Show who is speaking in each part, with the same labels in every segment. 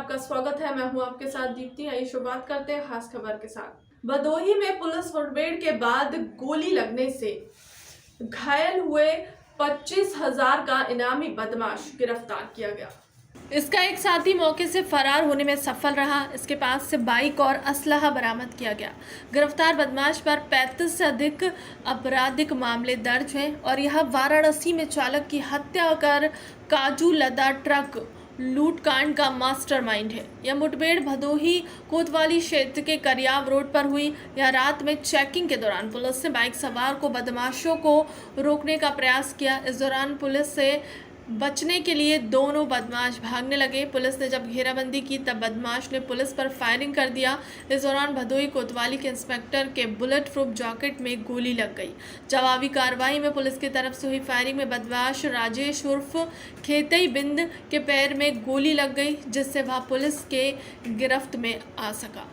Speaker 1: आपका स्वागत है। मैं हूं आपके साथ दीप्ति। आइए शुरुआत करते हैं खास खबर के साथ। भदोही में पुलिस मुठभेड़ के बाद गोली लगने से घायल हुए 25,000 का इनामी बदमाश गिरफ्तार किया गया। इसका एक साथी मौके से फरार होने में सफल रहा। इसके पास से बाइक और असलहा बरामद किया गया। गिरफ्तार बदमाश पर 35 से अधिक आपराधिक मामले दर्ज हैं और यह वाराणसी में चालक की हत्या कर काजू लदा ट्रक लूटकांड का मास्टरमाइंड है। यह मुठभेड़ भदोही कोतवाली क्षेत्र के करियाव रोड पर हुई। यह रात में चेकिंग के दौरान पुलिस ने बाइक सवार को बदमाशों को रोकने का प्रयास किया। इस दौरान पुलिस से बचने के लिए दोनों बदमाश भागने लगे। पुलिस ने जब घेराबंदी की तब बदमाश ने पुलिस पर फायरिंग कर दिया। इस दौरान भदोही कोतवाली के इंस्पेक्टर के बुलेट प्रूफ जैकेट में गोली लग गई। जवाबी कार्रवाई में पुलिस की तरफ से हुई फायरिंग में बदमाश राजेश उर्फ खेतई बिंद के पैर में गोली लग गई, जिससे वह पुलिस के गिरफ्त में आ सका।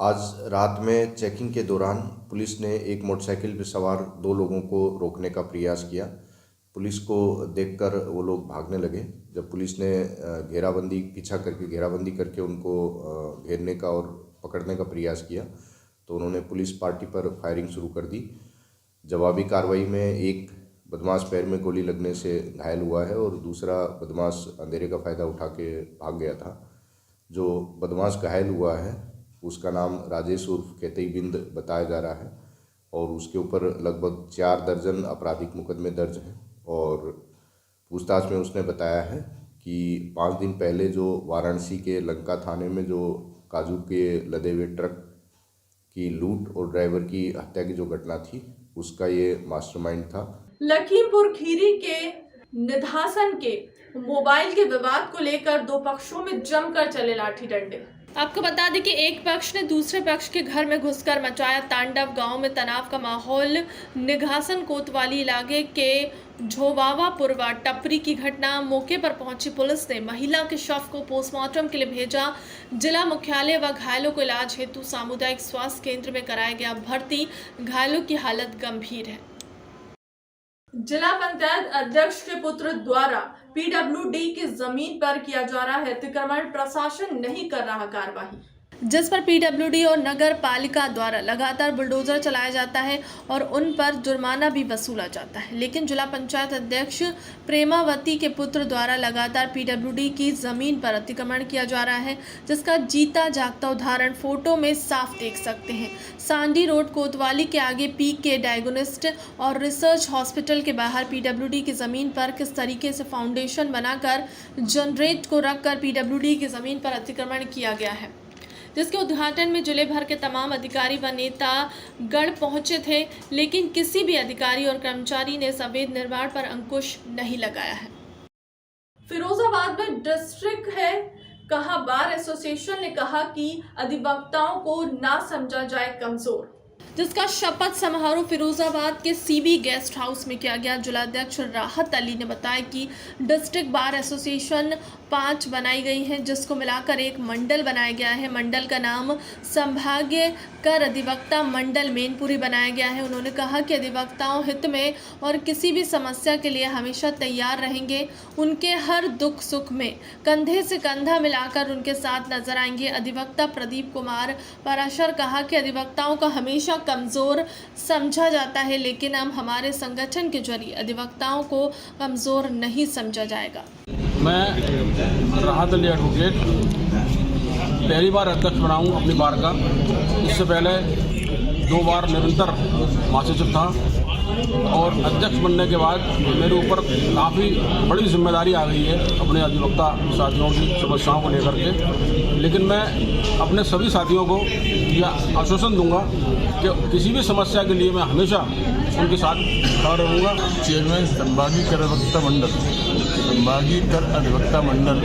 Speaker 2: आज रात में चेकिंग के दौरान पुलिस ने एक मोटरसाइकिल पर सवार 2 लोगों को रोकने का प्रयास किया। पुलिस को देखकर वो लोग भागने लगे। जब पुलिस ने घेराबंदी करके उनको घेरने का और पकड़ने का प्रयास किया तो उन्होंने पुलिस पार्टी पर फायरिंग शुरू कर दी। जवाबी कार्रवाई में एक बदमाश पैर में गोली लगने से घायल हुआ है और दूसरा बदमाश अंधेरे का फ़ायदा उठा के भाग गया था। जो बदमाश घायल हुआ है उसका नाम राजेश उर्फ खेतई बिंद बताया जा रहा है और उसके ऊपर लगभग 4 दर्जन आपराधिक मुकदमे दर्ज हैं। और पूछताछ में उसने बताया है कि 5 दिन पहले जो वाराणसी के लंका थाने में जो काजू के लदे हुए ट्रक की लूट और ड्राइवर की हत्या की जो घटना थी उसका ये मास्टरमाइंड था।
Speaker 1: लखीमपुर खीरी के निधासन के मोबाइल के विवाद को लेकर 2 पक्षों में जमकर चले लाठी डंडे। आपको बता दें कि एक पक्ष ने दूसरे पक्ष के घर में घुसकर मचाया तांडव। गांव में तनाव का माहौल। निघासन कोतवाली इलाके के झोवावापुरवा टपरी की घटना। मौके पर पहुंची पुलिस ने महिला के शव को पोस्टमार्टम के लिए भेजा। जिला मुख्यालय व घायलों को इलाज हेतु सामुदायिक स्वास्थ्य केंद्र में कराया गया भर्ती। घायलों की हालत गंभीर है। जिला पंचायत अध्यक्ष के पुत्र द्वारा पीडब्ल्यूडी की जमीन पर किया जा रहा है अतिक्रमण। प्रशासन नहीं कर रहा कार्रवाई, जिस पर पीडब्ल्यूडी और नगर पालिका द्वारा लगातार बुलडोजर चलाया जाता है और उन पर जुर्माना भी वसूला जाता है। लेकिन जिला पंचायत अध्यक्ष प्रेमावती के पुत्र द्वारा लगातार पीडब्ल्यूडी की जमीन पर अतिक्रमण किया जा रहा है, जिसका जीता जागता उदाहरण फोटो में साफ देख सकते हैं। सांडी रोड कोतवाली के आगे पीके डायग्नोस्टिक और रिसर्च हॉस्पिटल के बाहर पीडब्ल्यूडी की जमीन पर किस तरीके से फाउंडेशन बनाकर जनरेट को रखकर पीडब्ल्यूडी की जमीन पर अतिक्रमण किया गया है, जिसके उद्घाटन में जिले भर के तमाम अधिकारी व नेता गण पहुंचे थे। लेकिन किसी भी अधिकारी और कर्मचारी ने इस अवैध निर्माण पर अंकुश नहीं लगाया है। फिरोजाबाद में डिस्ट्रिक्ट है कहा बार एसोसिएशन ने कहा कि अधिवक्ताओं को ना समझा जाए कमजोर, जिसका शपथ समारोह फिरोजाबाद के सीबी गेस्ट हाउस में किया गया। जिलाध्यक्ष राहत अली ने बताया कि डिस्ट्रिक्ट बार एसोसिएशन 5 बनाई गई है, जिसको मिलाकर एक मंडल बनाया गया है। मंडल का नाम संभागीय कर अधिवक्ता मंडल मैनपुरी बनाया गया है। उन्होंने कहा कि अधिवक्ताओं हित में और किसी भी समस्या के लिए हमेशा तैयार रहेंगे। उनके हर दुख सुख में कंधे से कंधा मिलाकर उनके साथ नजर आएंगे। अधिवक्ता प्रदीप कुमार पराशर कहा कि अधिवक्ताओं का हमेशा कमजोर समझा जाता है, लेकिन हम हमारे संगठन के जरिए अधिवक्ताओं को कमजोर नहीं समझा जाएगा।
Speaker 3: मैं राहत अली एडवोकेट पहली बार अध्यक्ष बना हूँ अपनी बार का। इससे पहले 2 बार निरंतर महासचिव था और अध्यक्ष बनने के बाद मेरे ऊपर काफ़ी बड़ी जिम्मेदारी आ गई है अपने अधिवक्ता साथियों की समस्याओं को लेकर के। लेकिन मैं अपने सभी साथियों को यह आश्वासन दूंगा कि किसी भी समस्या के लिए मैं हमेशा उनके साथ खड़ा रहूँगा।
Speaker 4: चेयरमैन संभागीय कर अधिवक्ता मंडल, संभागीय कर अधिवक्ता मंडल,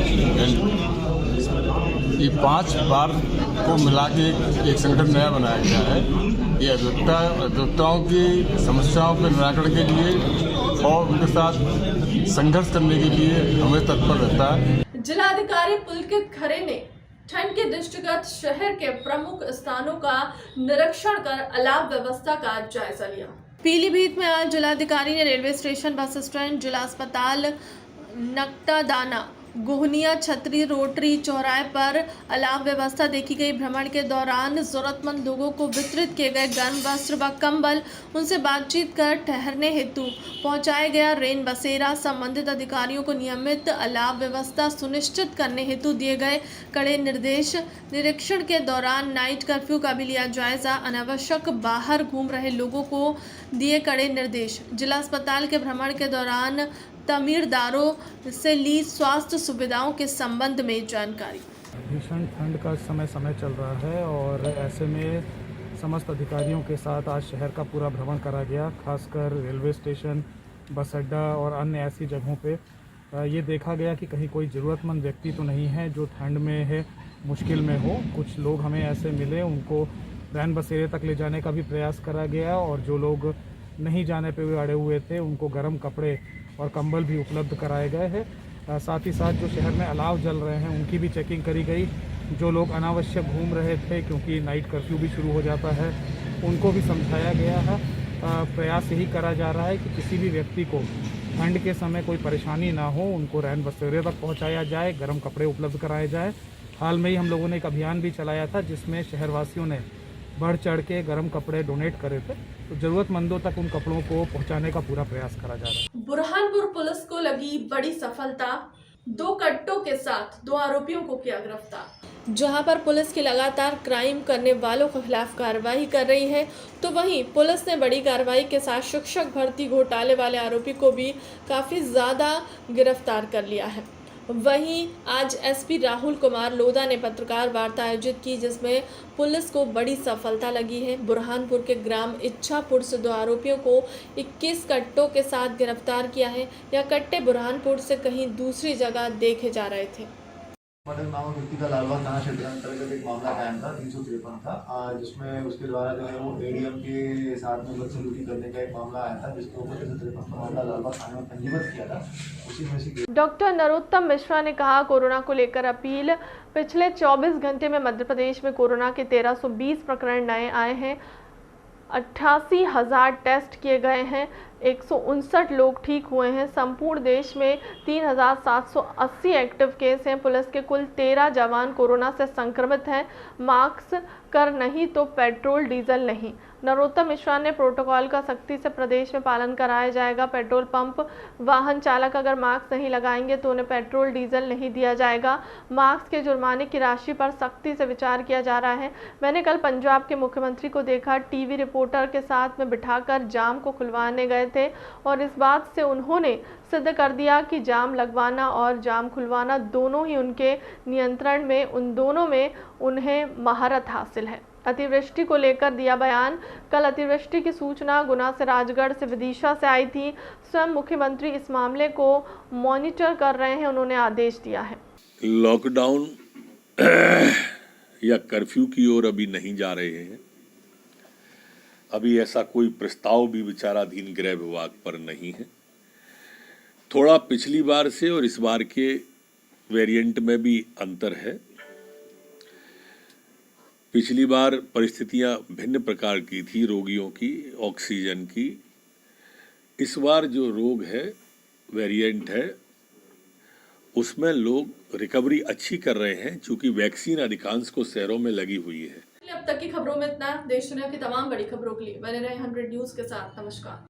Speaker 4: ये 5 बार को मिला के एक संगठन नया बनाया गया है। ये अधिवक्ताओं की समस्याओं के निराकरण के लिए और उनके साथ संघर्ष करने के लिए हमें तत्पर रहता है।
Speaker 1: जिलाधिकारी पुलकित खरे ने ठंड के दृष्टिगत शहर के प्रमुख स्थानों का निरीक्षण कर अलाव व्यवस्था का जायजा लिया। पीलीभीत में आज जिलाधिकारी ने रेलवे स्टेशन, बस स्टैंड, जिला अस्पताल, नकटादाना गोहनिया छतरी रोटरी चौराहे पर अलाव व्यवस्था देखी गई। भ्रमण के दौरान जरूरतमंद लोगों को वितरित किए गए गर्म वस्त्र व कंबल, उनसे बातचीत कर ठहरने हेतु पहुंचाया गया रेन बसेरा। संबंधित अधिकारियों को नियमित अलाव व्यवस्था सुनिश्चित करने हेतु दिए गए कड़े निर्देश। निरीक्षण के दौरान नाइट कर्फ्यू का भी लिया जायजा। अनावश्यक बाहर घूम रहे लोगों को दिए कड़े निर्देश। जिला अस्पताल के भ्रमण के दौरान तमीरदारों से ली स्वास्थ्य सुविधाओं के संबंध में जानकारी।
Speaker 5: भीषण ठंड का समय चल रहा है और ऐसे में समस्त अधिकारियों के साथ आज शहर का पूरा भ्रमण करा गया। खासकर रेलवे स्टेशन, बस अड्डा और अन्य ऐसी जगहों पे ये देखा गया कि कहीं कोई ज़रूरतमंद व्यक्ति तो नहीं है जो ठंड में है, मुश्किल में हो। कुछ लोग हमें ऐसे मिले, उनको रैन बसेरे तक ले जाने का भी प्रयास करा गया और जो लोग नहीं जाने पे अड़े हुए थे उनको गर्म कपड़े और कंबल भी उपलब्ध कराए गए हैं। साथ ही साथ जो शहर में अलाव जल रहे हैं उनकी भी चेकिंग करी गई। जो लोग अनावश्यक घूम रहे थे क्योंकि नाइट कर्फ्यू भी शुरू हो जाता है, उनको भी समझाया गया है। प्रयास यही करा जा रहा है कि किसी भी व्यक्ति को ठंड के समय कोई परेशानी ना हो, उनको रैन बसेरे तक पहुंचाया जाए, गर्म कपड़े उपलब्ध कराए जाए। हाल में ही हम लोगों ने एक अभियान भी चलाया था जिसमें शहरवासियों ने बढ़ चढ़ के गर्म कपड़े डोनेट करे थे, तो जरूरतमंदों तक उन कपड़ों को पहुंचाने का पूरा प्रयास करा जा रहा है।
Speaker 1: बुरहानपुर पुलिस को लगी बड़ी सफलता। 2 कट्टों के साथ 2 आरोपियों को किया गिरफ्तार। जहां पर पुलिस की लगातार क्राइम करने वालों के खिलाफ कार्रवाई कर रही है, तो वहीं पुलिस ने बड़ी कार्रवाई के साथ शिक्षक भर्ती घोटाले वाले आरोपी को भी काफी ज्यादा गिरफ्तार कर लिया है। वहीं आज एसपी राहुल कुमार लोधा ने पत्रकार वार्ता आयोजित की जिसमें पुलिस को बड़ी सफलता लगी है। बुरहानपुर के ग्राम इच्छापुर से 2 आरोपियों को 21 कट्टों के साथ गिरफ्तार किया है। यह कट्टे बुरहानपुर से कहीं दूसरी जगह देखे जा रहे थे।
Speaker 6: मदन नामक व्यक्ति का लालबाग थाना क्षेत्र अंतर्गत एक मामला कायम था 353 था, जिसमें उसके द्वारा जो है वो एडीएम के साथ में बदसलूकी करने का एक मामला आया था, जिसके ऊपर 353 का मामला लालबाग थाने में पंजीबद्ध किया था। उसी में से
Speaker 1: डॉक्टर नरोत्तम मिश्रा ने कहा, कोरोना को लेकर अपील। पिछले 24 घंटे में मध्य प्रदेश में कोरोना के 1320 प्रकरण नए आए हैं। 88,000 टेस्ट किए गए हैं। 159 लोग ठीक हुए हैं। संपूर्ण देश में 3,780 एक्टिव केस हैं। पुलिस के कुल 13 जवान कोरोना से संक्रमित हैं। मास्क कर नहीं तो पेट्रोल डीजल नहीं। नरोत्तम मिश्रा ने प्रोटोकॉल का सख्ती से प्रदेश में पालन कराया जाएगा। पेट्रोल पंप वाहन चालक अगर मास्क नहीं लगाएंगे तो उन्हें पेट्रोल डीजल नहीं दिया जाएगा। मास्क के जुर्माने की राशि पर सख्ती से विचार किया जा रहा है। मैंने कल पंजाब के मुख्यमंत्री को देखा, टीवी रिपोर्टर के साथ में बिठाकर जाम को खुलवाने गए थे और इस बात से उन्होंने सिद्ध कर दिया कि जाम लगवाना और जाम खुलवाना दोनों ही उनके नियंत्रण में, उन दोनों में उन्हें महारत हासिल है। अतिवृष्टि को लेकर दिया बयान। कल अतिवृष्टि की सूचना गुना से, राजगढ़ से, विदिशा से आई थी। स्वयं मुख्यमंत्री इस मामले को मॉनिटर कर रहे हैं, उन्होंने आदेश दिया है।
Speaker 7: लॉकडाउन या कर्फ्यू की ओर अभी नहीं जा रहे हैं। अभी ऐसा कोई प्रस्ताव भी विचाराधीन गृह विभाग पर नहीं है। थोड़ा पिछली बार से और इस बार के वेरिएंट में भी अंतर है। पिछली बार परिस्थितियां भिन्न प्रकार की थी, रोगियों की, ऑक्सीजन की। इस बार जो रोग है, वेरिएंट है, उसमें लोग रिकवरी अच्छी कर रहे हैं क्योंकि वैक्सीन अधिकांश को शहरों में लगी हुई है।
Speaker 1: अब तक की खबरों में इतना। देश दुनिया की तमाम बड़ी खबरों के लिए बने रहे 100 न्यूज़ के साथ। नमस्कार।